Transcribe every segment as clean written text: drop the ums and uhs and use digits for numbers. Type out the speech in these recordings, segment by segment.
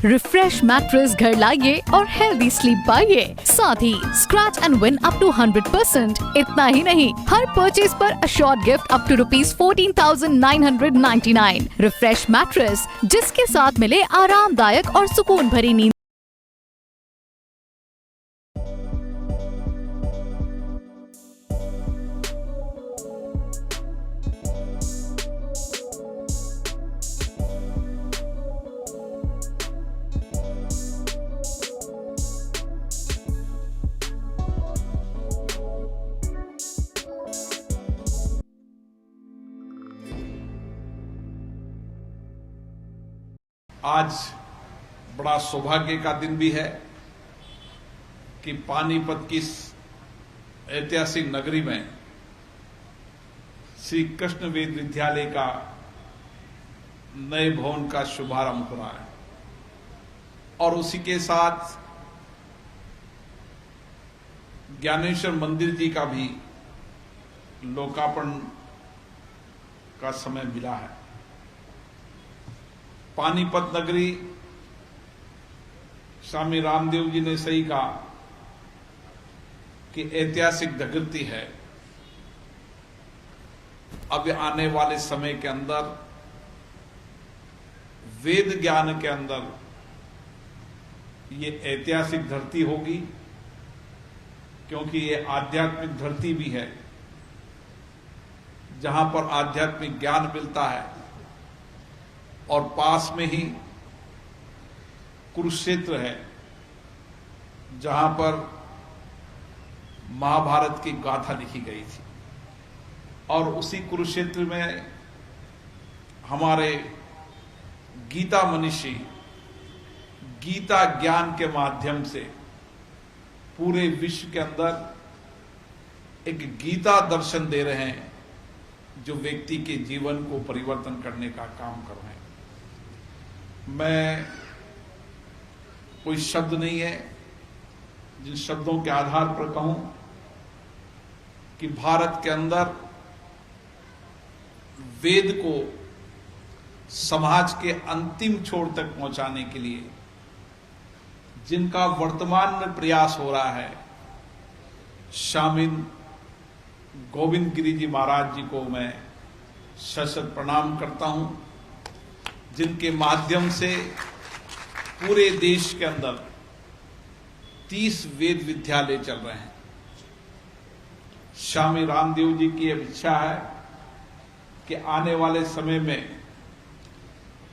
Refresh mattress घर लाइए और हेल्दी स्लीप पाइए। साथ ही scratch and win up to 100%। इतना ही नहीं, हर परचेज पर assured gift up to ₹14,999। Refresh mattress, जिसके साथ मिले आरामदायक और सुकून भरी नींद। आज बड़ा सौभाग्य का दिन भी है कि पानीपत की ऐतिहासिक नगरी में श्री कृष्ण वेद विद्यालय का नए भवन का शुभारंभ हो रहा है और उसी के साथ ज्ञानेश्वर मंदिर जी का भी लोकार्पण का समय मिला है। पानीपत नगरी, स्वामी रामदेव जी ने सही कहा कि ऐतिहासिक नगरी है। अब आने वाले समय के अंदर वेद ज्ञान के अंदर ये ऐतिहासिक धरती होगी, क्योंकि ये आध्यात्मिक धरती भी है जहां पर आध्यात्मिक ज्ञान मिलता है और पास में ही कुरुक्षेत्र है जहां पर महाभारत की गाथा लिखी गई थी और उसी कुरुक्षेत्र में हमारे गीता मनीषी गीता ज्ञान के माध्यम से पूरे विश्व के अंदर एक गीता दर्शन दे रहे हैं जो व्यक्ति के जीवन को परिवर्तन करने का काम कर रहे हैं। मैं कोई शब्द नहीं है जिन शब्दों के आधार पर कहूं कि भारत के अंदर वेद को समाज के अंतिम छोर तक पहुंचाने के लिए जिनका वर्तमान में प्रयास हो रहा है, शामिल गोविंद गिरी जी महाराज जी को मैं सशक्त प्रणाम करता हूं, जिनके माध्यम से पूरे देश के अंदर 30 वेद विद्यालय चल रहे हैं। स्वामी रामदेव जी की इच्छा है कि आने वाले समय में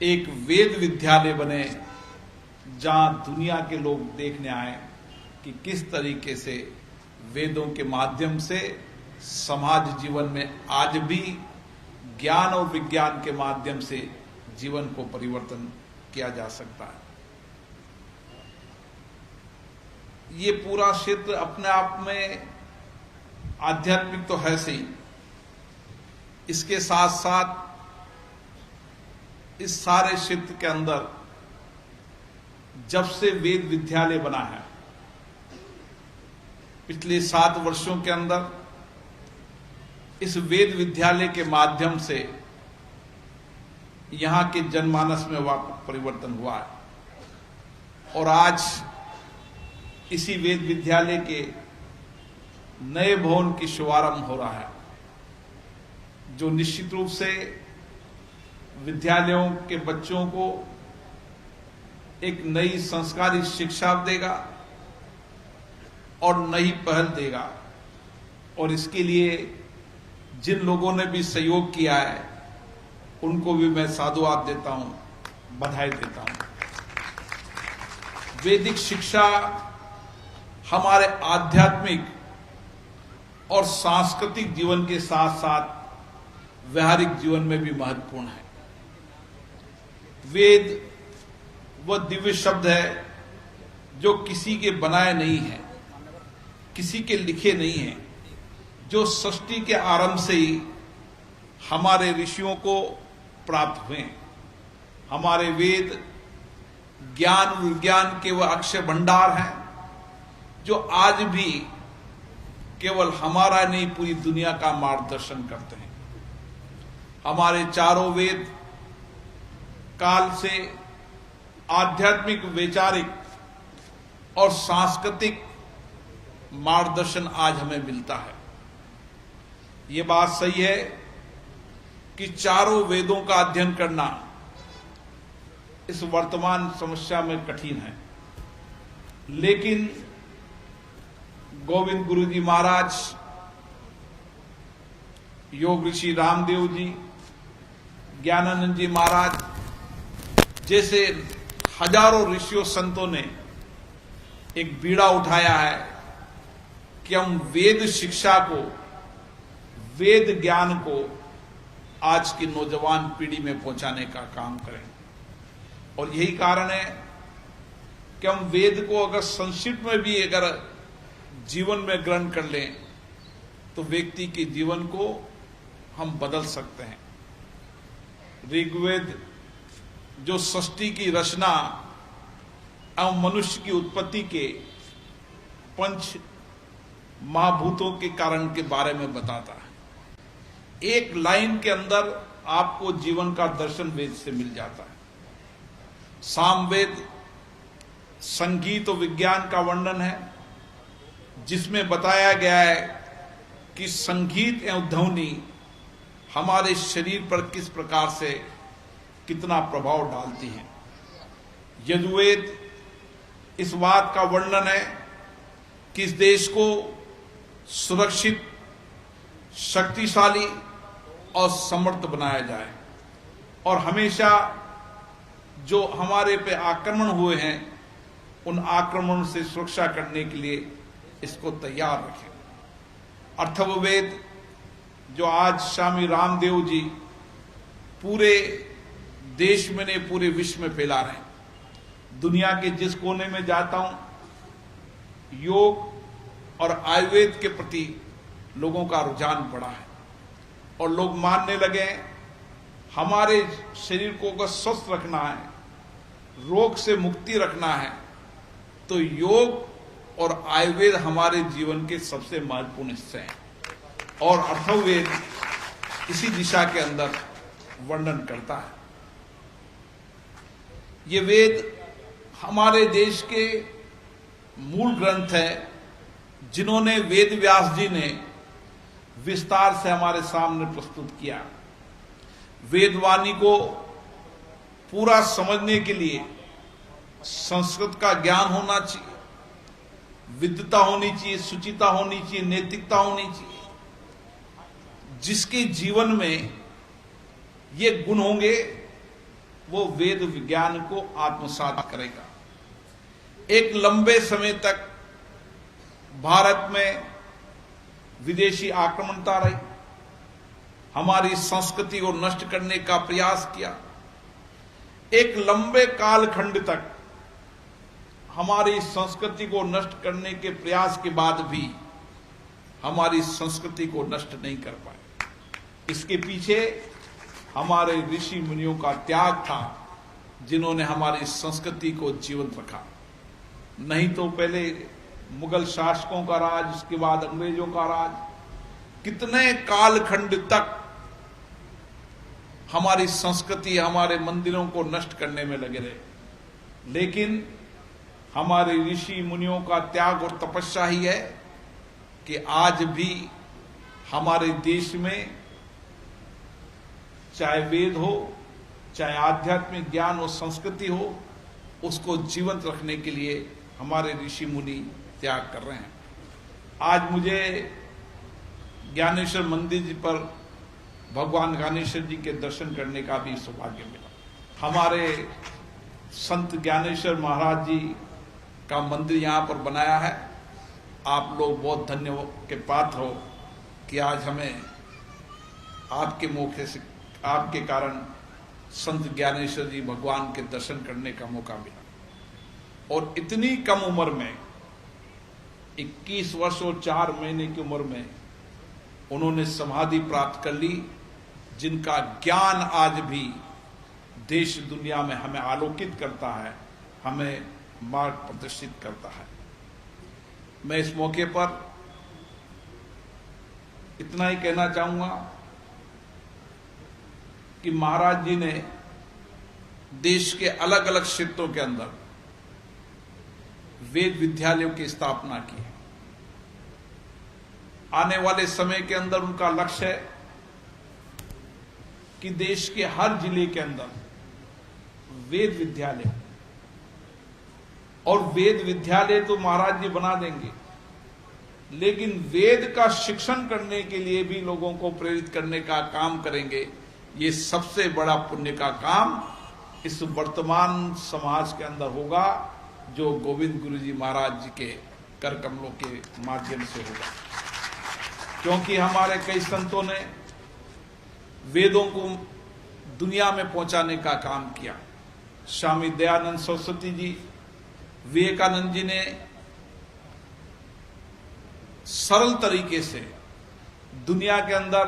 एक वेद विद्यालय बने जहां दुनिया के लोग देखने आए कि किस तरीके से वेदों के माध्यम से समाज जीवन में आज भी ज्ञान और विज्ञान के माध्यम से जीवन को परिवर्तन किया जा सकता है। ये पूरा क्षेत्र अपने आप में आध्यात्मिक तो है सही, इसके साथ साथ इस सारे क्षेत्र के अंदर जब से वेद विद्यालय बना है, पिछले 7 वर्षों के अंदर इस वेद विद्यालय के माध्यम से यहां के जनमानस में व्यापक परिवर्तन हुआ है और आज इसी वेद विद्यालय के नए भवन की शुभारंभ हो रहा है, जो निश्चित रूप से विद्यालयों के बच्चों को एक नई संस्कारी शिक्षा देगा और नई पहल देगा। और इसके लिए जिन लोगों ने भी सहयोग किया है उनको भी मैं साधुवाद देता हूं, बधाई देता हूं। वैदिक शिक्षा हमारे आध्यात्मिक और सांस्कृतिक जीवन के साथ साथ व्यावहारिक जीवन में भी महत्वपूर्ण है। वेद वह दिव्य शब्द है जो किसी के बनाए नहीं है, किसी के लिखे नहीं है, जो सृष्टि के आरंभ से ही हमारे ऋषियों को प्राप्त हुए। हमारे वेद ज्ञान विज्ञान के वह अक्षय भंडार हैं जो आज भी केवल हमारा नहीं पूरी दुनिया का मार्गदर्शन करते हैं। हमारे चारों वेद काल से आध्यात्मिक, वैचारिक और सांस्कृतिक मार्गदर्शन आज हमें मिलता है। ये बात सही है कि चारों वेदों का अध्ययन करना इस वर्तमान समस्या में कठिन है, लेकिन गोविंद गुरु जी महाराज, योग ऋषि रामदेव जी, ज्ञानानंद जी महाराज जैसे हजारों ऋषियों संतों ने एक बीड़ा उठाया है कि हम वेद शिक्षा को, वेद ज्ञान को आज की नौजवान पीढ़ी में पहुंचाने का काम करें। और यही कारण है कि हम वेद को अगर संक्षिप्त में भी अगर जीवन में ग्रहण कर लें तो व्यक्ति के जीवन को हम बदल सकते हैं। ऋग्वेद जो सृष्टि की रचना एवं मनुष्य की उत्पत्ति के 5 महाभूतों के कारण के बारे में बताता है। एक लाइन के अंदर आपको जीवन का दर्शन वेद से मिल जाता है। सामवेद संगीत और विज्ञान का वर्णन है, जिसमें बताया गया है कि संगीत एवं ध्वनि हमारे शरीर पर किस प्रकार से कितना प्रभाव डालती है। यजुर्वेद इस बात का वर्णन है कि इस देश को सुरक्षित, शक्तिशाली और समर्थ बनाया जाए और हमेशा जो हमारे पे आक्रमण हुए हैं उन आक्रमण से सुरक्षा करने के लिए इसको तैयार रखें। अथर्ववेद जो आज स्वामी रामदेव जी पूरे देश में नहीं पूरे विश्व में फैला रहे हैं। दुनिया के जिस कोने में जाता हूं, योग और आयुर्वेद के प्रति लोगों का रुझान बढ़ा है और लोग मानने लगे हमारे शरीर को अगर स्वस्थ रखना है, रोग से मुक्ति रखना है, तो योग और आयुर्वेद हमारे जीवन के सबसे महत्वपूर्ण हिस्से हैं। और अथर्ववेद इसी दिशा के अंदर वर्णन करता है। ये वेद हमारे देश के मूल ग्रंथ है, जिन्होंने वेद व्यास जी ने विस्तार से हमारे सामने प्रस्तुत किया। वेदवाणी को पूरा समझने के लिए संस्कृत का ज्ञान होना चाहिए, विद्वता होनी चाहिए, सुचिता होनी चाहिए, नैतिकता होनी चाहिए। जिसके जीवन में ये गुण होंगे वो वेद विज्ञान को आत्मसात करेगा। एक लंबे समय तक भारत में विदेशी आक्रमणता रही, हमारी संस्कृति को नष्ट करने का प्रयास किया। एक लंबे कालखंड तक हमारी संस्कृति को नष्ट करने के प्रयास के बाद भी हमारी संस्कृति को नष्ट नहीं कर पाए। इसके पीछे हमारे ऋषि मुनियों का त्याग था, जिन्होंने हमारी संस्कृति को जीवंत रखा। नहीं तो पहले मुगल शासकों का राज, उसके बाद अंग्रेजों का राज, कितने कालखंड तक हमारी संस्कृति, हमारे मंदिरों को नष्ट करने में लगे रहे। लेकिन हमारे ऋषि मुनियों का त्याग और तपस्या ही है कि आज भी हमारे देश में चाहे वेद हो, चाहे आध्यात्मिक ज्ञान और संस्कृति हो, उसको जीवंत रखने के लिए हमारे ऋषि मुनि त्याग कर रहे हैं। आज मुझे ज्ञानेश्वर मंदिर जी पर भगवान ज्ञानेश्वर जी के दर्शन करने का भी सौभाग्य मिला। हमारे संत ज्ञानेश्वर महाराज जी का मंदिर यहाँ पर बनाया है। आप लोग बहुत धन्य के पात्र हो कि आज हमें आपके मौके से, आपके कारण संत ज्ञानेश्वर जी भगवान के दर्शन करने का मौका मिला। और इतनी कम उम्र में, 21 वर्ष और 4 महीने की उम्र में उन्होंने समाधि प्राप्त कर ली, जिनका ज्ञान आज भी देश दुनिया में हमें आलोकित करता है, हमें मार्ग प्रदर्शित करता है। मैं इस मौके पर इतना ही कहना चाहूंगा कि महाराज जी ने देश के अलग अलग क्षेत्रों के अंदर वेद विद्यालयों की स्थापना की है। आने वाले समय के अंदर उनका लक्ष्य है कि देश के हर जिले के अंदर वेद विद्यालय, और वेद विद्यालय तो महाराज जी बना देंगे, लेकिन वेद का शिक्षण करने के लिए भी लोगों को प्रेरित करने का काम करेंगे। ये सबसे बड़ा पुण्य का काम इस वर्तमान समाज के अंदर होगा, जो गोविंद गुरु जी महाराज जी के कर कमलों के माध्यम से होगा। क्योंकि हमारे कई संतों ने वेदों को दुनिया में पहुंचाने का काम किया। स्वामी दयानंद सरस्वती जी, विवेकानंद जी ने सरल तरीके से दुनिया के अंदर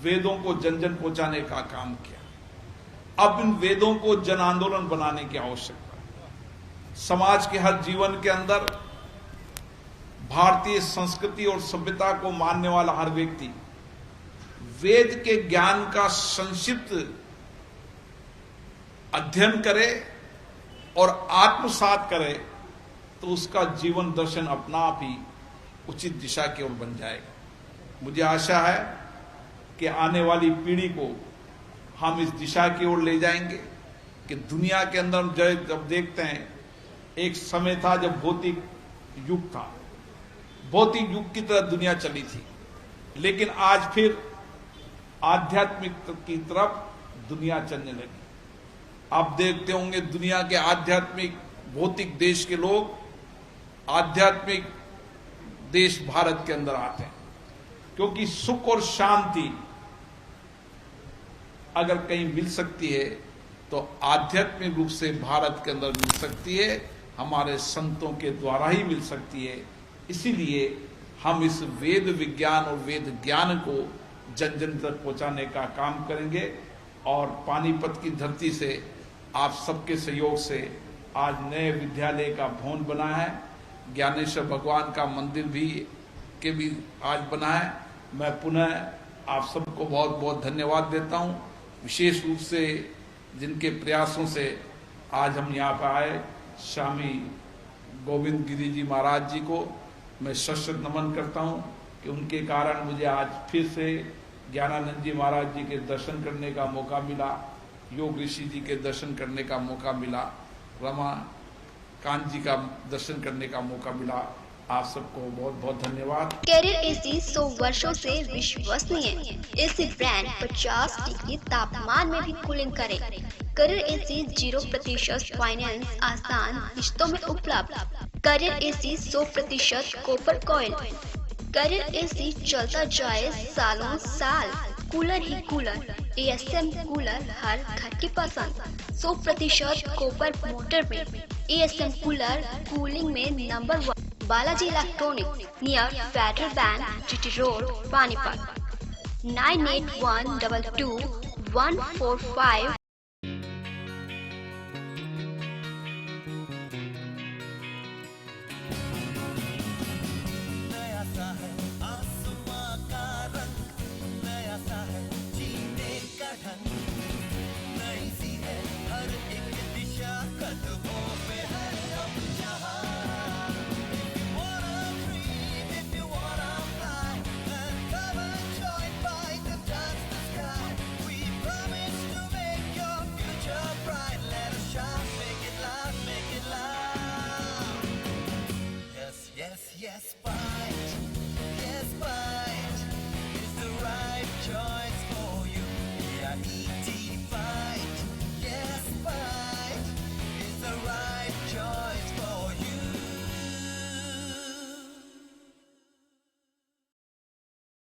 वेदों को जन जन पहुंचाने का काम किया। अब इन वेदों को जन आंदोलन बनाने की आवश्यकता है। समाज के हर जीवन के अंदर भारतीय संस्कृति और सभ्यता को मानने वाला हर व्यक्ति वेद के ज्ञान का संक्षिप्त अध्ययन करे और आत्मसात करे, तो उसका जीवन दर्शन अपना आप ही उचित दिशा की ओर बन जाएगा। मुझे आशा है कि आने वाली पीढ़ी को हम इस दिशा की ओर ले जाएंगे कि दुनिया के अंदर जब देखते हैं, एक समय था जब भौतिक युग था, भौतिक युग की तरह दुनिया चली थी, लेकिन आज फिर आध्यात्मिक की तरफ दुनिया चलने लगी। आप देखते होंगे दुनिया के आध्यात्मिक भौतिक देश के लोग आध्यात्मिक देश भारत के अंदर आते हैं, क्योंकि सुख और शांति अगर कहीं मिल सकती है तो आध्यात्मिक रूप से भारत के अंदर मिल सकती है, हमारे संतों के द्वारा ही मिल सकती है। इसीलिए हम इस वेद विज्ञान और वेद ज्ञान को जन जन तक पहुंचाने का काम करेंगे। और पानीपत की धरती से आप सबके सहयोग से आज नए विद्यालय का भवन बना है, ज्ञानेश्वर भगवान का मंदिर भी आज बना है। मैं पुनः आप सबको बहुत बहुत धन्यवाद देता हूं, विशेष रूप से जिनके प्रयासों से आज हम यहाँ पर आए, स्वामी गोविंद गिरी जी महाराज जी को मैं शत नमन करता हूं कि उनके कारण मुझे आज फिर से ज्ञानानंद जी महाराज जी के दर्शन करने का मौका मिला, योग ऋषि जी के दर्शन करने का मौका मिला, रमा कांत जी का दर्शन करने का मौका मिला। आप सबको बहुत बहुत धन्यवाद। कैरियर एसी 100 वर्षों से विश्वसनीय एसी ब्रांड 50 डिग्री तापमान में भी कूलिंग करे। कैरियर एसी 0% फाइनेंस आसान किश्तों में उपलब्ध। Carrier AC 100% copper coil. Carrier AC चलता जाए सालों साल। कूलर ही कूलर, एएसएम कूलर हर घर की पसंद। 100% कॉपर मोटर में एएसएम कूलर कूलिंग में number 1। Balaji electronic near Federal bank, GT road, Panipat. 98122145